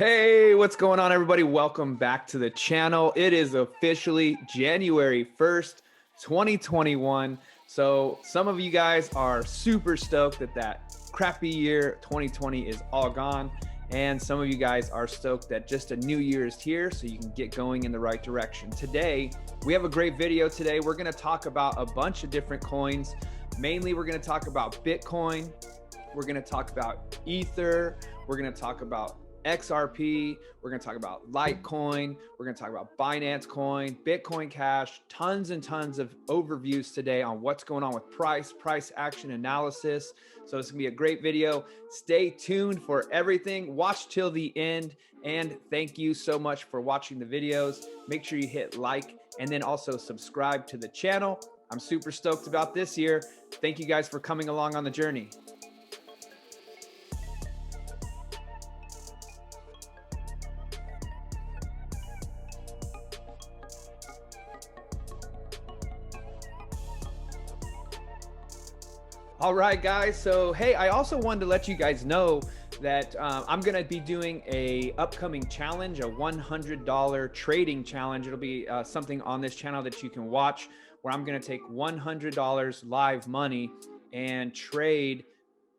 Hey, what's going on, everybody? Welcome back to the channel. It is officially January 1st, 2021. So some of you guys are super stoked that crappy year 2020 is all gone. And some of you guys are stoked that just a new year is here so you can get going in the right direction. Today, we have a great video today. We're going to talk about a bunch of different coins. Mainly, we're going to talk about Bitcoin. We're going to talk about Ether. We're going to talk about XRP, we're going to talk about Litecoin, we're going to talk about Binance Coin, Bitcoin Cash, tons and tons of overviews today on what's going on with price action analysis. So it's going to be a great video. Stay tuned for everything. Watch till the end. And thank you so much for watching the videos. Make sure you hit like and then also subscribe to the channel. I'm super stoked about this year. Thank you guys for coming along on the journey. All right, guys. So, hey, I also wanted to let you guys know that I'm going to be doing a upcoming challenge, a $100 trading challenge. It'll be something on this channel that you can watch where I'm going to take $100 live money and trade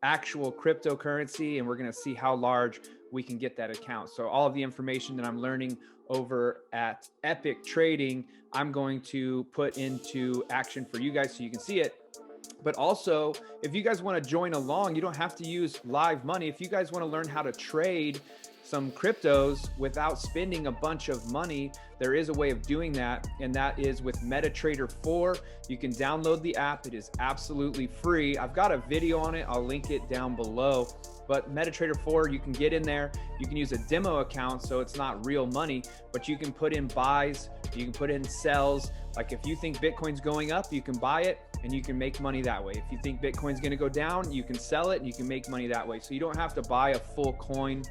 actual cryptocurrency. And we're going to see how large we can get that account. So all of the information that I'm learning over at Epic Trading, I'm going to put into action for you guys so you can see it. But also, if you guys want to join along, you don't have to use live money. If you guys want to learn how to trade some cryptos without spending a bunch of money, there is a way of doing that, and that is with MetaTrader 4. You can download the app. It is absolutely free. I've got a video on it. I'll link it down below. But MetaTrader 4, you can get in there. You can use a demo account, so it's not real money, but you can put in buys, you can put in sells. Like if you think Bitcoin's going up, you can buy it and you can make money that way. If you think Bitcoin's going to go down, you can sell it and you can make money that way. So you don't have to buy a full coin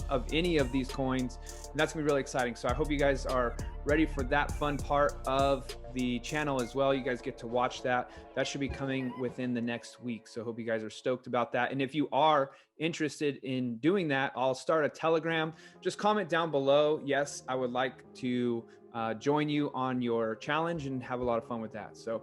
of any of these coins. And that's gonna be really exciting. So I hope you guys are ready for that fun part of the channel as well. You guys get to watch that. That should be coming within the next week. So I hope you guys are stoked about that. And if you are interested in doing that, I'll start a Telegram. Just comment down below. Yes, I would like to join you on your challenge and have a lot of fun with that. So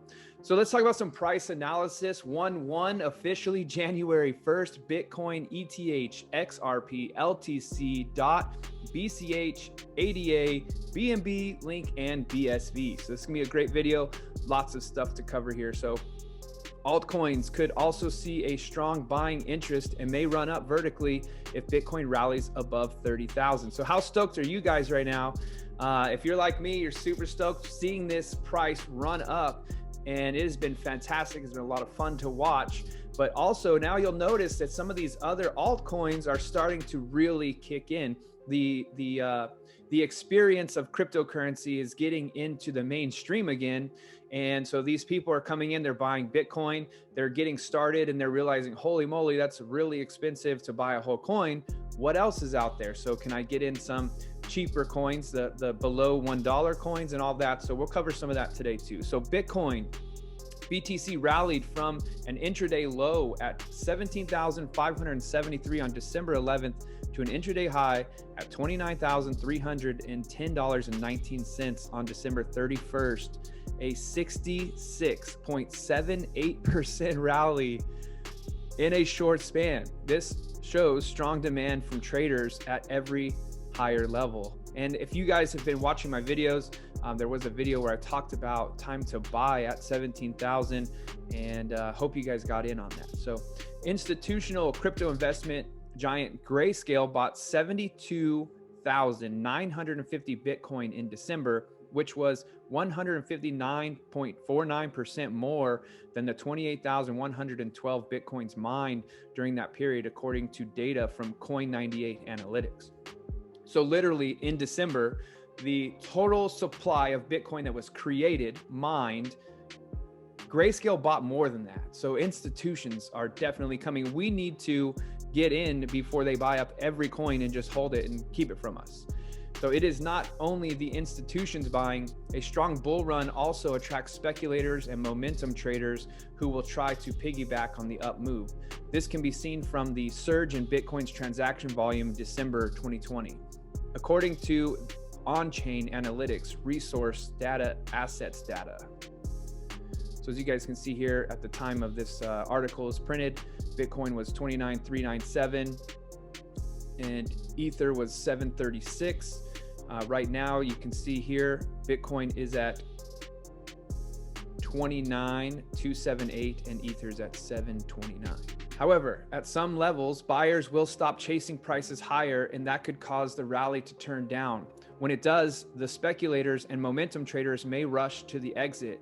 let's talk about some price analysis. 1/1 officially January 1st, Bitcoin, ETH, XRP, LTC, DOT, BCH, ADA, BNB, Link, and BSV. So this is gonna be a great video. Lots of stuff to cover here. So altcoins could also see a strong buying interest and may run up vertically if Bitcoin rallies above 30,000. So how stoked are you guys right now? If you're like me, you're super stoked seeing this price run up, and it has been fantastic. It's been a lot of fun to watch. But also now you'll notice that some of these other altcoins are starting to really kick in. The experience of cryptocurrency is getting into the mainstream again. And so these people are coming in, they're buying Bitcoin, they're getting started, and they're realizing, holy moly, that's really expensive to buy a whole coin. What else is out there? So can I get in some cheaper coins, the below $1 coins and all that? So we'll cover some of that today too. So Bitcoin, BTC rallied from an intraday low at 17,573 on December 11th to an intraday high at $29,310.19 on December 31st, a 66.78% rally in a short span. This shows strong demand from traders at every higher level. And if you guys have been watching my videos, there was a video where I talked about time to buy at 17,000, and hope you guys got in on that. So institutional crypto investment giant Grayscale bought 72,950 Bitcoin in December, which was 159.49% more than the 28,112 Bitcoins mined during that period, according to data from Coin98 Analytics. So literally in December, the total supply of Bitcoin that was created, mined, Grayscale bought more than that. So institutions are definitely coming. We need to get in before they buy up every coin and just hold it and keep it from us. So it is not only the institutions buying, a strong bull run also attracts speculators and momentum traders who will try to piggyback on the up move. This can be seen from the surge in Bitcoin's transaction volume in December 2020. According to on-chain analytics, resource data, assets data. So as you guys can see here, at the time of this article is printed, Bitcoin was 29,397 and Ether was 736. Right now, you can see here, Bitcoin is at 29,278 and Ether's at 729. However, at some levels, buyers will stop chasing prices higher, and that could cause the rally to turn down. When it does, the speculators and momentum traders may rush to the exit,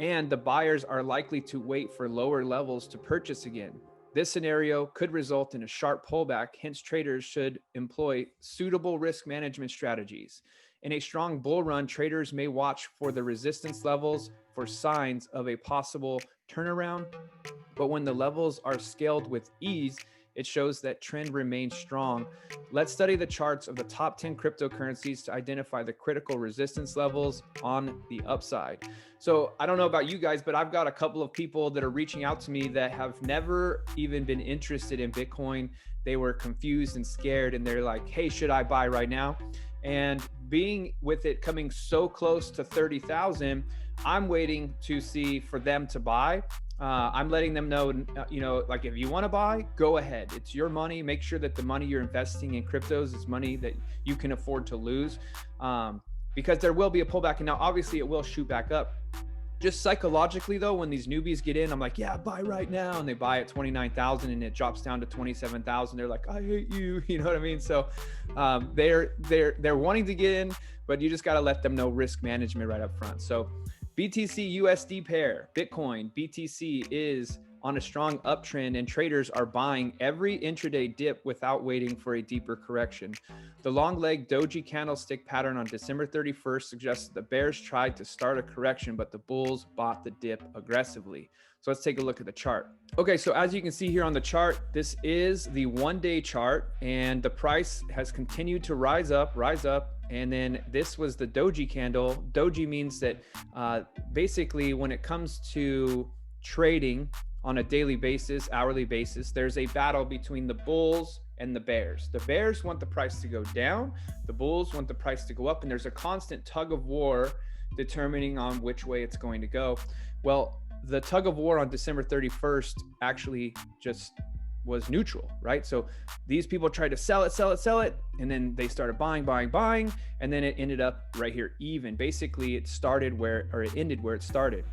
and the buyers are likely to wait for lower levels to purchase again. This scenario could result in a sharp pullback, hence traders should employ suitable risk management strategies. In a strong bull run, traders may watch for the resistance levels for signs of a possible turnaround, but when the levels are scaled with ease, it shows that trend remains strong. Let's study the charts of the top 10 cryptocurrencies to identify the critical resistance levels on the upside. So I don't know about you guys, but I've got a couple of people that are reaching out to me that have never even been interested in Bitcoin. They were confused and scared, and they're like, hey, should I buy right now? And being with it coming so close to 30,000, I'm waiting to see for them to buy. I'm letting them know, like if you want to buy, go ahead. It's your money. Make sure that the money you're investing in cryptos is money that you can afford to lose, because there will be a pullback. And now obviously it will shoot back up. Just psychologically though, when these newbies get in, I'm like, yeah, buy right now. And they buy at 29,000 and it drops down to 27,000. They're like, I hate you. You know what I mean? So they're wanting to get in, but you just got to let them know risk management right up front. So BTC USD pair, Bitcoin BTC is on a strong uptrend, and traders are buying every intraday dip without waiting for a deeper correction. The long leg doji candlestick pattern on December 31st suggests that the bears tried to start a correction, but the bulls bought the dip aggressively. So let's take a look at the chart. Okay, so as you can see here on the chart, this is the one-day chart, and the price has continued to rise up. And then this was the doji candle. Doji means that basically when it comes to trading on a daily basis, hourly basis, there's a battle between the bulls and the bears. The bears want the price to go down. The bulls want the price to go up. And there's a constant tug of war determining on which way it's going to go. Well, the tug of war on December 31st actually just was neutral, right? So these people tried to sell it, and then they started buying, and then it ended up right here even. Basically, it ended where it started.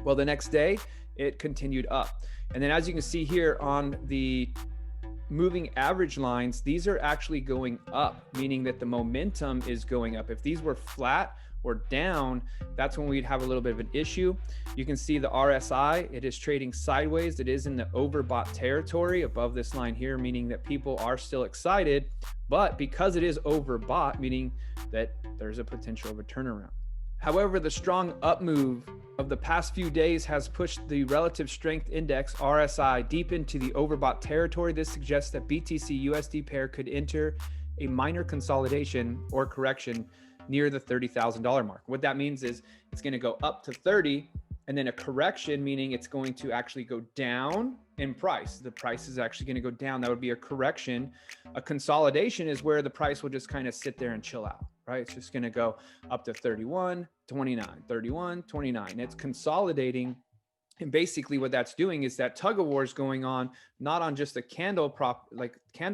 Well, the next day, it continued up. And then as you can see here on the moving average lines, these are actually going up, meaning that the momentum is going up. If these were flat or down, that's when we'd have a little bit of an issue. You can see the RSI, it is trading sideways. It is in the overbought territory above this line here, meaning that people are still excited, but because it is overbought, meaning that there's a potential of a turnaround. However, the strong up move of the past few days has pushed the relative strength index RSI deep into the overbought territory. This suggests that BTC USD pair could enter a minor consolidation or correction near the $30,000 mark. What that means is it's going to go up to 30, and then a correction, meaning it's going to actually go down in price. The price is actually going to go down. That would be a correction. A consolidation is where the price will just kind of sit there and chill out, right? It's just going to go up to 31.29, 31.29. It's consolidating. And basically what that's doing is that tug of war is going on, not on just a candle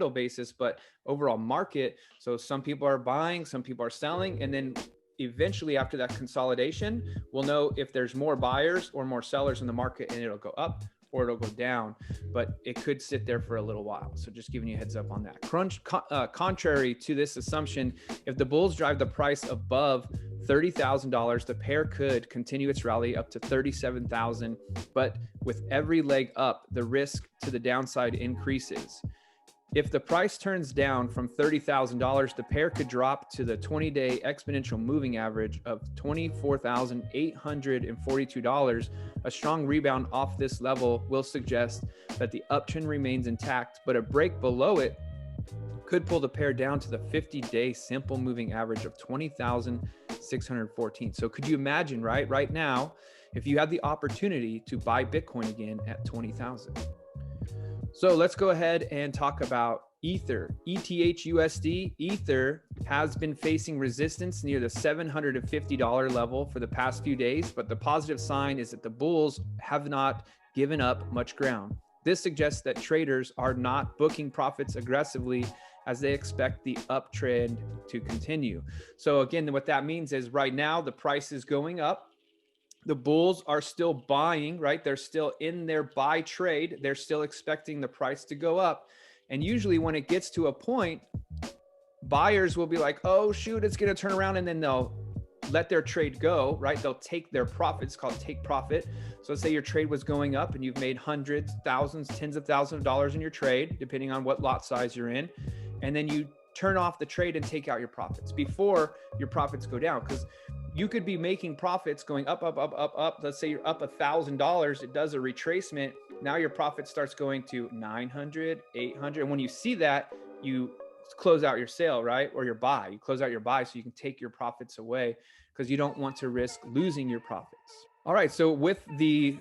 basis, but overall market. So some people are buying, some people are selling. And then eventually after that consolidation, we'll know if there's more buyers or more sellers in the market, and it'll go up or it'll go down, but it could sit there for a little while. So just giving you a heads up on that. Contrary to this assumption, if the bulls drive the price above $30,000, the pair could continue its rally up to 37,000, but with every leg up, the risk to the downside increases. If the price turns down from $30,000, the pair could drop to the 20-day exponential moving average of $24,842. A strong rebound off this level will suggest that the uptrend remains intact, but a break below it could pull the pair down to the 50-day simple moving average of 20,614. So could you imagine, right now, if you had the opportunity to buy Bitcoin again at 20,000? So let's go ahead and talk about Ether, ETH/USD. Ether has been facing resistance near the $750 level for the past few days, but the positive sign is that the bulls have not given up much ground. This suggests that traders are not booking profits aggressively as they expect the uptrend to continue. So again, what that means is right now the price is going up. The bulls are still buying, right? They're still in their buy trade. They're still expecting the price to go up. And usually when it gets to a point, buyers will be like, oh, shoot, it's going to turn around. And then they'll let their trade go, right? They'll take their profit. It's called take profit. So let's say your trade was going up and you've made hundreds, thousands, tens of thousands of dollars in your trade, depending on what lot size you're in. And then you turn off the trade and take out your profits before your profits go down. Because you could be making profits going up, up, up, up, up. Let's say you're up $1,000. It does a retracement. Now your profit starts going to 900, 800. And when you see that, you close out your sale, right? Or your buy. You close out your buy so you can take your profits away because you don't want to risk losing your profits. All right. So with the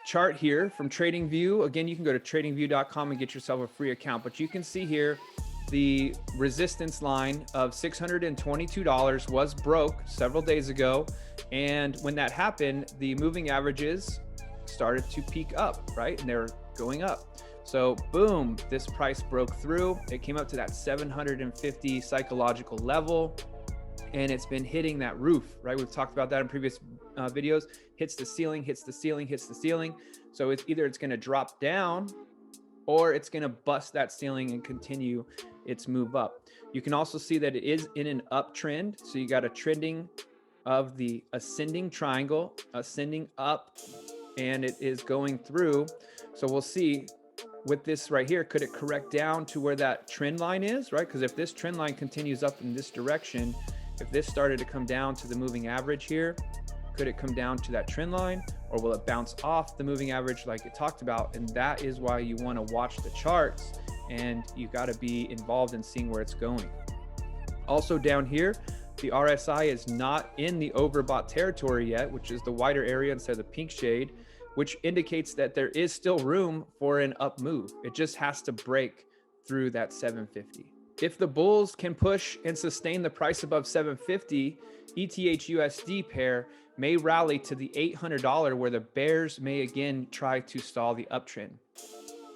chart here from TradingView, again, you can go to tradingview.com and get yourself a free account. But you can see here, the resistance line of $622 was broke several days ago. And when that happened, the moving averages started to peak up, right? And they're going up. So boom, this price broke through. It came up to that 750 psychological level. And it's been hitting that roof, right? We've talked about that in previous videos. Hits the ceiling, hits the ceiling, hits the ceiling. So it's either it's going to drop down or it's going to bust that ceiling and continue its move up. You can also see that it is in an uptrend. So you got a trending of the ascending triangle, ascending up, and it is going through. So we'll see with this right here, could it correct down to where that trend line is, right? Because if this trend line continues up in this direction, if this started to come down to the moving average here, could it come down to that trend line, or will it bounce off the moving average like it talked about? And that is why you want to watch the charts, and you got to be involved in seeing where it's going. Also down here, the RSI is not in the overbought territory yet, which is the wider area instead of the pink shade, which indicates that there is still room for an up move. It just has to break through that 750. If the bulls can push and sustain the price above 750, ETH/USD pair may rally to the $800 where the bears may again try to stall the uptrend.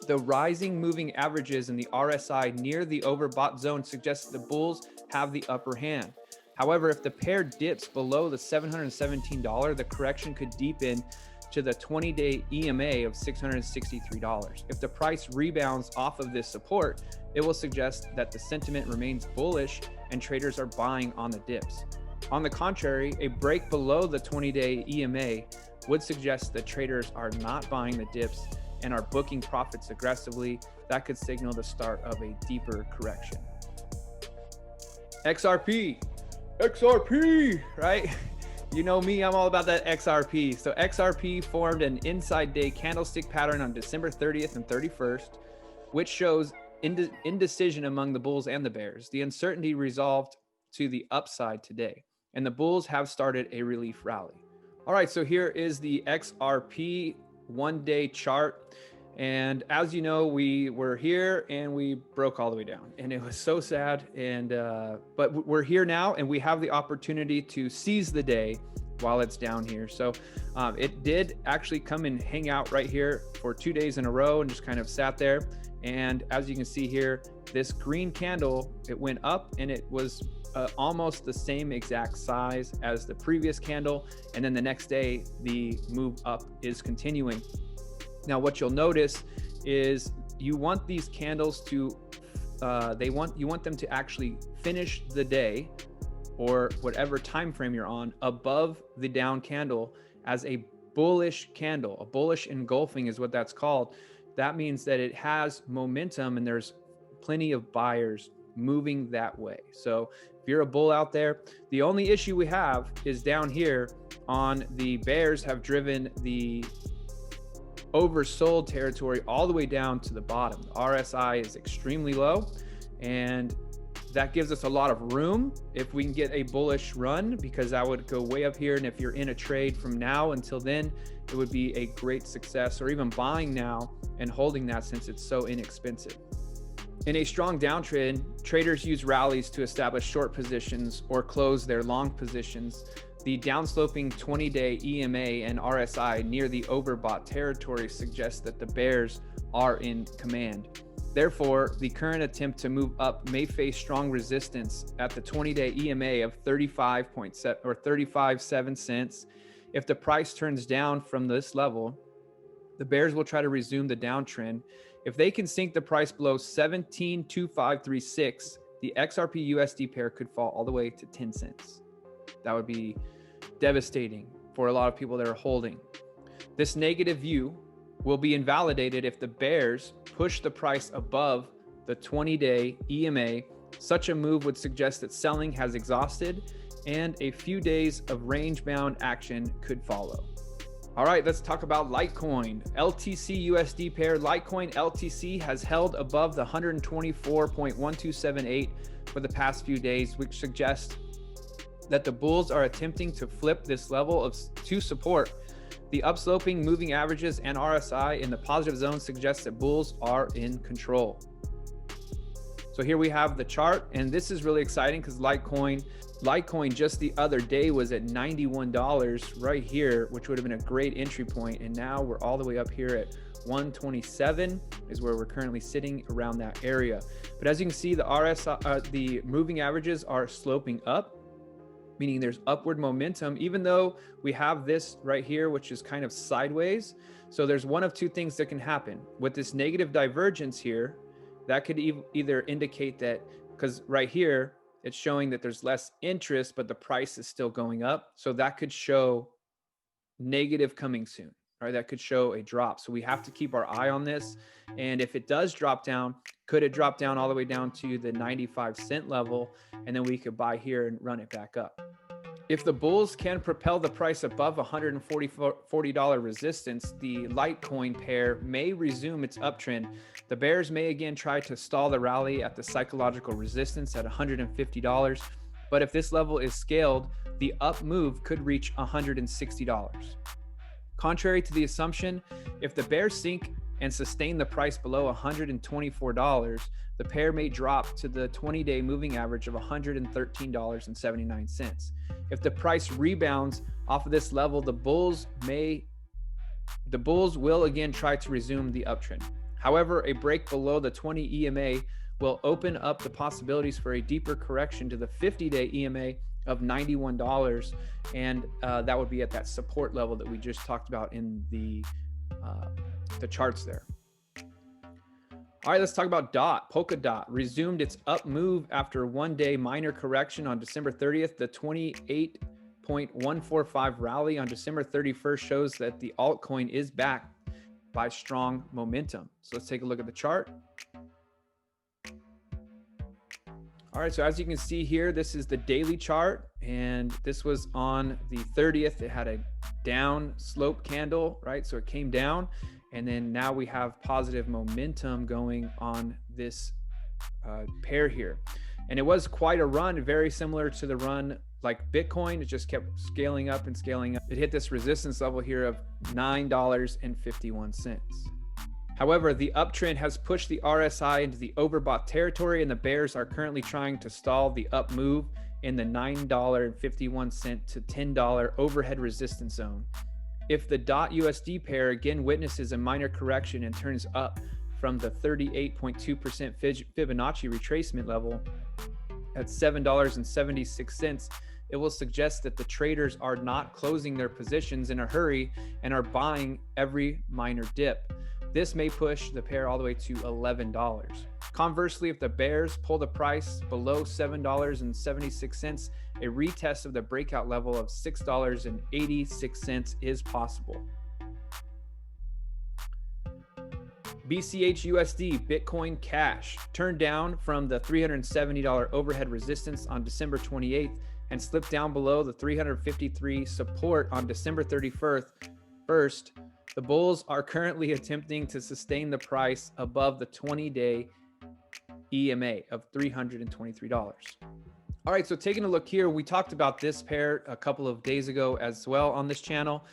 The rising moving averages in the RSI near the overbought zone suggests the bulls have the upper hand. However, if the pair dips below the $717, the correction could deepen to the 20-day EMA of $663. If the price rebounds off of this support, it will suggest that the sentiment remains bullish and traders are buying on the dips. On the contrary, a break below the 20-day EMA would suggest that traders are not buying the dips and are booking profits aggressively. That could signal the start of a deeper correction. XRP, right? You know me, I'm all about that XRP. So XRP formed an inside day candlestick pattern on December 30th and 31st, which shows indecision among the bulls and the bears. The uncertainty resolved to the upside today, and the bulls have started a relief rally. All right, so here is the XRP one-day chart. And as you know, we were here and we broke all the way down, and it was so sad. And but we're here now, and we have the opportunity to seize the day while it's down here. So it did actually come and hang out right here for 2 days in a row and just kind of sat there. And as you can see here, this green candle, it went up and it was almost the same exact size as the previous candle. And then the next day, the move up is continuing. Now, what you'll notice is you want these candles to, you want them to actually finish the day or whatever time frame you're on above the down candle as a bullish candle. A bullish engulfing is what that's called. That means that it has momentum and there's plenty of buyers moving that way. So if you're a bull out there, the only issue we have is down here on the bears have driven the oversold territory all the way down to the bottom. The RSI is extremely low, And that gives us a lot of room if we can get a bullish run, because that would go way up here. And if you're in a trade from now until then, it would be a great success, or even buying now and holding that since it's so inexpensive. In a strong downtrend, traders use rallies to establish short positions or close their long positions. The downsloping 20-day EMA and RSI near the overbought territory suggests that the bears are in command. Therefore, the current attempt to move up may face strong resistance at the 20-day EMA of 35.7 or 35.7 cents. If the price turns down from this level, the bears will try to resume the downtrend. If they can sink the price below 17.2536, the XRP USD pair could fall all the way to 10 cents. That would be devastating for a lot of people that are holding. This negative view will be invalidated if the bears push the price above the 20-day EMA. Such a move would suggest that selling has exhausted and a few days of range-bound action could follow. All right, let's talk about Litecoin. LTC USD pair. Litecoin LTC has held above the 124.1278 for the past few days, which suggests that the bulls are attempting to flip this level to support. The upsloping moving averages and RSI in the positive zone suggests that bulls are in control. So here we have the chart, and this is really exciting because Litecoin just the other day was at $91 right here, which would have been a great entry point. And now we're all the way up here at 127 is where we're currently sitting, around that area. But as you can see, the RSI, the moving averages are sloping up, meaning there's upward momentum, even though we have this right here, which is kind of sideways. So there's one of two things that can happen with this negative divergence here. That could either indicate that, because right here, it's showing that there's less interest, but the price is still going up. So that could show negative coming soon, right? That could show a drop. So we have to keep our eye on this. And if it does drop down, could it drop down all the way down to the 95-cent level? And then we could buy here and run it back up. If the bulls can propel the price above $140 resistance, the Litecoin pair may resume its uptrend. The bears may again try to stall the rally at the psychological resistance at $150. But if this level is scaled, the up move could reach $160. Contrary to the assumption, if the bears sink and sustain the price below $124, the pair may drop to the 20-day moving average of $113.79. If the price rebounds off of this level, the bulls will again try to resume the uptrend. However, a break below the 20 EMA will open up the possibilities for a deeper correction to the 50-day EMA of $91, and that would be at that support level that we just talked about in the charts there. All right, let's talk about DOT. Polkadot resumed its up move after a one-day minor correction on December 30th. The 28.145 rally on December 31st shows that the altcoin is back by strong momentum. So let's take a look at the chart. All right, so as you can see here, this is the daily chart, and this was on the 30th. It had a down slope candle, right? So it came down. And then now we have positive momentum going on this pair here. And it was quite a run, very similar to the run like Bitcoin. It just kept scaling up and scaling up. It hit this resistance level here of $9.51. However, the uptrend has pushed the RSI into the overbought territory, and the bears are currently trying to stall the up move in the $9.51 to $10 overhead resistance zone. If the DOT USD pair again witnesses a minor correction and turns up from the 38.2% Fibonacci retracement level at $7.76, it will suggest that the traders are not closing their positions in a hurry and are buying every minor dip. This may push the pair all the way to $11. Conversely, if the bears pull the price below $7.76, a retest of the breakout level of $6.86 is possible. BCH USD Bitcoin Cash turned down from the $370 overhead resistance on December 28th and slipped down below the 353 support on December 31st. The bulls are currently attempting to sustain the price above the 20-day EMA of $323. All right, so taking a look here, we talked about this pair a couple of days ago as well on this channel.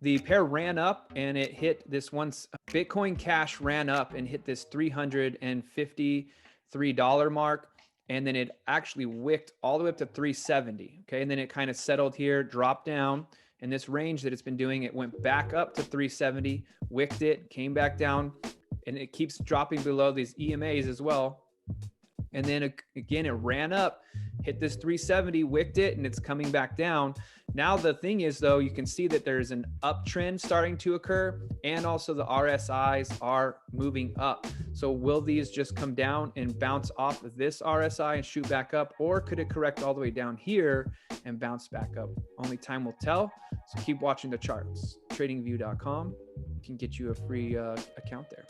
The pair ran up and it hit this once. Bitcoin Cash ran up and hit this $353 mark. And then it actually wicked all the way up to 370. Okay. And then it kind of settled here, dropped down. And this range that it's been doing, it went back up to 370, wicked it, came back down, and it keeps dropping below these EMAs as well. And then again, it ran up, hit this 370, wicked it, and it's coming back down. Now, the thing is, though, you can see that there's an uptrend starting to occur, and also the RSIs are moving up. So will these just come down and bounce off of this RSI and shoot back up, or could it correct all the way down here and bounce back up? Only time will tell. So keep watching the charts. TradingView.com can get you a free account there.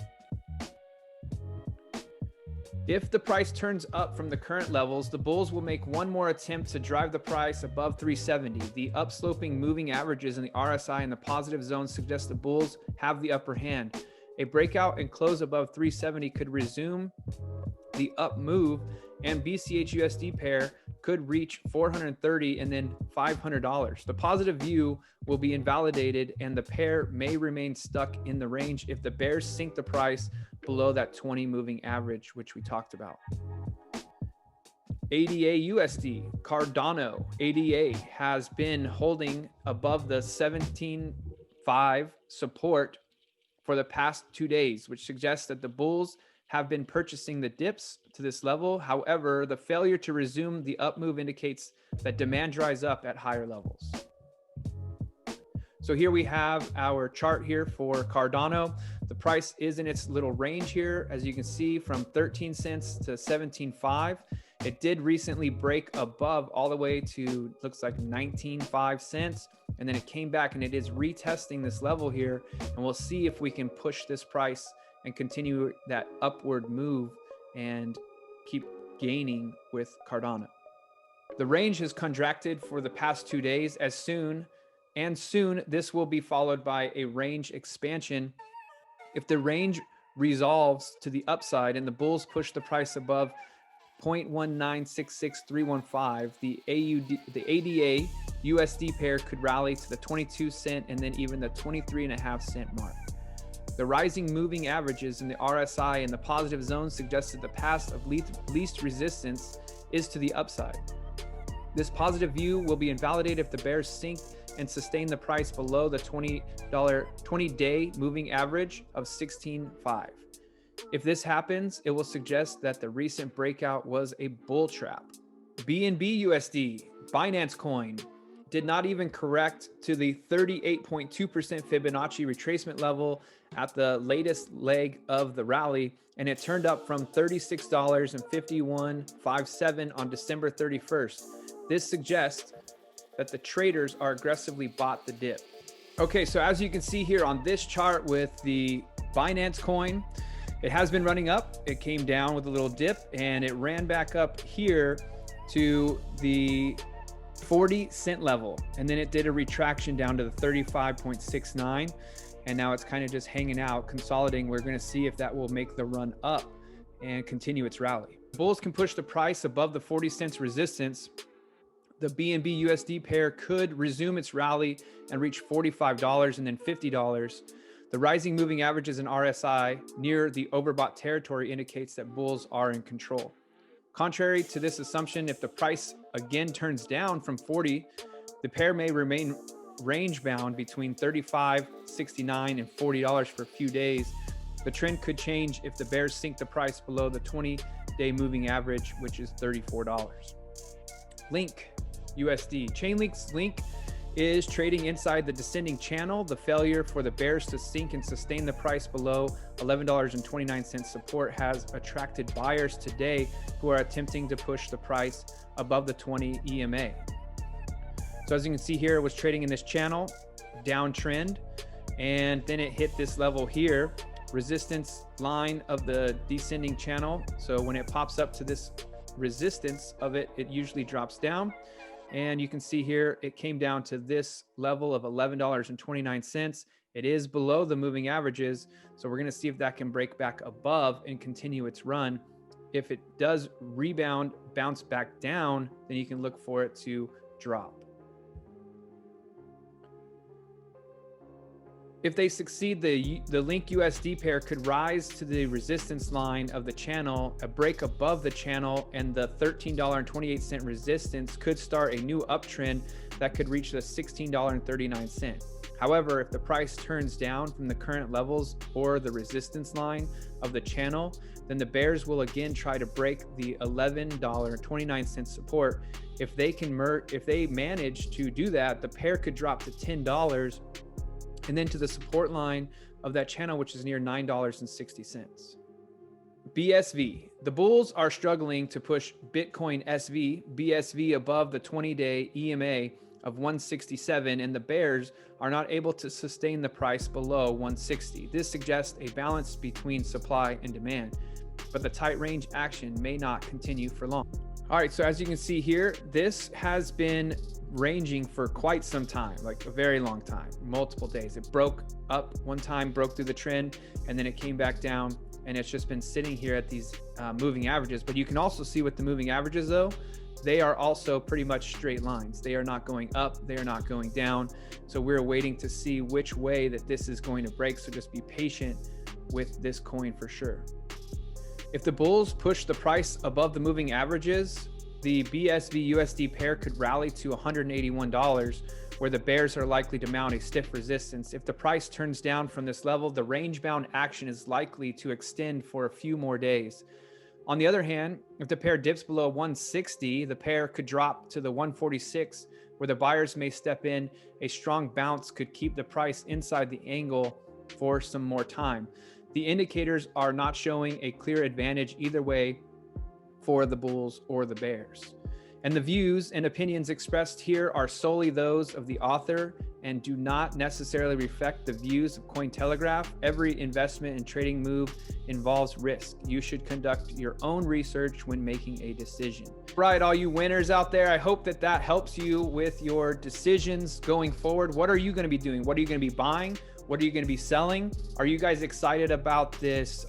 If the price turns up from the current levels, the bulls will make one more attempt to drive the price above 370. The upsloping moving averages in the RSI in the positive zone suggest the bulls have the upper hand. A breakout and close above 370 could resume the up move, and BCH USD pair could reach 430 and then $500. The positive view will be invalidated and the pair may remain stuck in the range if the bears sink the price below that 20 moving average, which we talked about. ADA USD, Cardano ADA has been holding above the 17.5 support for the past 2 days, which suggests that the bulls have been purchasing the dips to this level. However, the failure to resume the up move indicates that demand dries up at higher levels. So here we have our chart here for Cardano. The price is in its little range here, as you can see, from 13 cents to 17.5. It did recently break above all the way to, looks like 19.5 cents. And then it came back and it is retesting this level here. And we'll see if we can push this price and continue that upward move and keep gaining with Cardano. The range has contracted for the past 2 days. Soon this will be followed by a range expansion. If the range resolves to the upside and the bulls push the price above 0.1966315, the ADA USD pair could rally to the 22 cent and then even the 23.5 cent mark. The rising moving averages in the RSI in the positive zone suggest that the path of least resistance is to the upside. This positive view will be invalidated if the bears sink and sustain the price below the $20-day moving average of 16.5. If this happens, it will suggest that the recent breakout was a bull trap. BNB USD, Binance coin, did not even correct to the 38.2% Fibonacci retracement level at the latest leg of the rally, and it turned up from $36.5157 on December 31st. This suggests that the traders are aggressively bought the dip. Okay, so as you can see here on this chart with the Binance coin, it has been running up. It came down with a little dip and it ran back up here to the 40 cent level. And then it did a retraction down to the 35.69. And now it's kind of just hanging out, consolidating. We're going to see if that will make the run up and continue its rally. Bulls can push the price above the 40 cents resistance. The BNB USD pair could resume its rally and reach $45 and then $50. The rising moving averages in RSI near the overbought territory indicates that bulls are in control. Contrary to this assumption, if the price again turns down from 40, the pair may remain range bound between $35.69 and $40 for a few days. The trend could change if the bears sink the price below the 20-day moving average, which is $34. Link USD. Chainlink's Link is trading inside the descending channel. The failure for the bears to sink and sustain the price below $11.29 support has attracted buyers today who are attempting to push the price above the 20 EMA. So as you can see here, it was trading in this channel, downtrend, and then it hit this level here, resistance line of the descending channel. So when it pops up to this resistance of it, it usually drops down. And you can see here, it came down to this level of $11.29. It is below the moving averages. So we're going to see if that can break back above and continue its run. If it does rebound, bounce back down, then you can look for it to drop. If they succeed, the Link USD pair could rise to the resistance line of the channel. A break above the channel and the $13.28 resistance could start a new uptrend that could reach the $16.39. However, if the price turns down from the current levels or the resistance line of the channel, then the bears will again try to break the $11.29 support. If they manage to do that, the pair could drop to $10 and then to the support line of that channel, which is near $9.60. BSV. The bulls are struggling to push Bitcoin BSV above the 20-day EMA of 167, and the bears are not able to sustain the price below 160. This suggests a balance between supply and demand, but the tight range action may not continue for long. All right, so as you can see here, this has been ranging for quite some time, like a very long time, multiple days. It broke up one time, broke through the trend, and then it came back down, and it's just been sitting here at these moving averages. But you can also see with the moving averages though, they are also pretty much straight lines. They are not going up, they are not going down. So we're waiting to see which way that this is going to break. So just be patient with this coin for sure. If the bulls push the price above the moving averages, the BSV USD pair could rally to $181, where the bears are likely to mount a stiff resistance. If the price turns down from this level, the range-bound action is likely to extend for a few more days. On the other hand, if the pair dips below 160, the pair could drop to the 146, where the buyers may step in. A strong bounce could keep the price inside the angle for some more time. The indicators are not showing a clear advantage either way for the bulls or the bears. And the views and opinions expressed here are solely those of the author and do not necessarily reflect the views of Cointelegraph. Every investment and trading move involves risk. You should conduct your own research when making a decision. Right, all you winners out there, I hope that that helps you with your decisions going forward. What are you going to be doing? What are you going to be buying? What are you going to be selling? Are you guys excited about this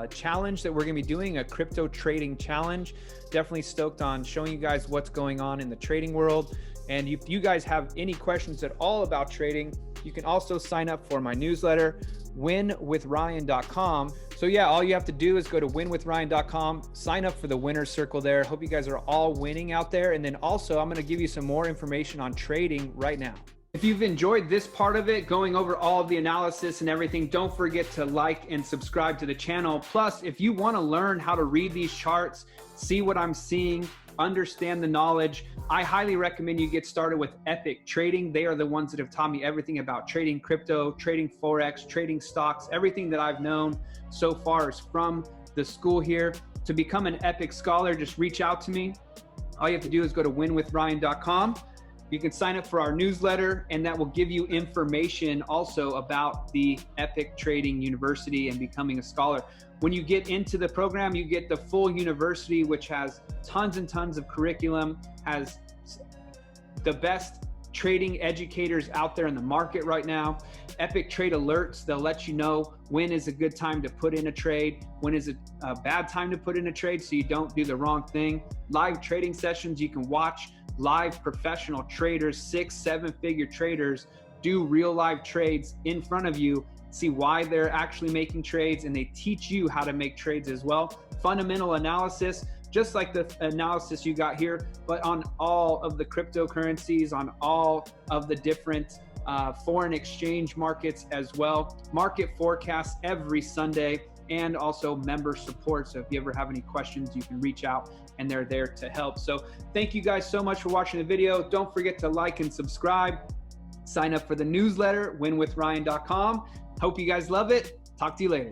challenge that we're going to be doing, a crypto trading challenge? Definitely stoked on showing you guys what's going on in the trading world. And if you guys have any questions at all about trading, you can also sign up for my newsletter, winwithryan.com. So yeah, all you have to do is go to winwithryan.com, sign up for the winner's circle there. Hope you guys are all winning out there. And then also I'm going to give you some more information on trading right now. If you've enjoyed this part of it, going over all of the analysis and everything, don't forget to like and subscribe to the channel. Plus, if you want to learn how to read these charts, see what I'm seeing, understand the knowledge, I highly recommend you get started with Epic Trading. They are the ones that have taught me everything about trading crypto, trading Forex, trading stocks. Everything that I've known so far is from the school here. To become an Epic scholar, just reach out to me. All you have to do is go to winwithryan.com. You can sign up for our newsletter, and that will give you information also about the Epic Trading University and becoming a scholar. When you get into the program, you get the full university, which has tons and tons of curriculum, has the best trading educators out there in the market right now. Epic Trade Alerts, they'll let you know when is a good time to put in a trade, when is a bad time to put in a trade so you don't do the wrong thing. Live trading sessions, you can watch live professional traders, 6-7 figure traders do real live trades in front of you, see why they're actually making trades, and they teach you how to make trades as well. Fundamental analysis, just like the analysis you got here, but on all of the cryptocurrencies, on all of the different foreign exchange markets as well. Market forecasts every Sunday, and also member support. So if you ever have any questions, you can reach out and they're there to help. So thank you guys so much for watching the video. Don't forget to like and subscribe. Sign up for the newsletter, winwithryan.com. Hope you guys love it. Talk to you later.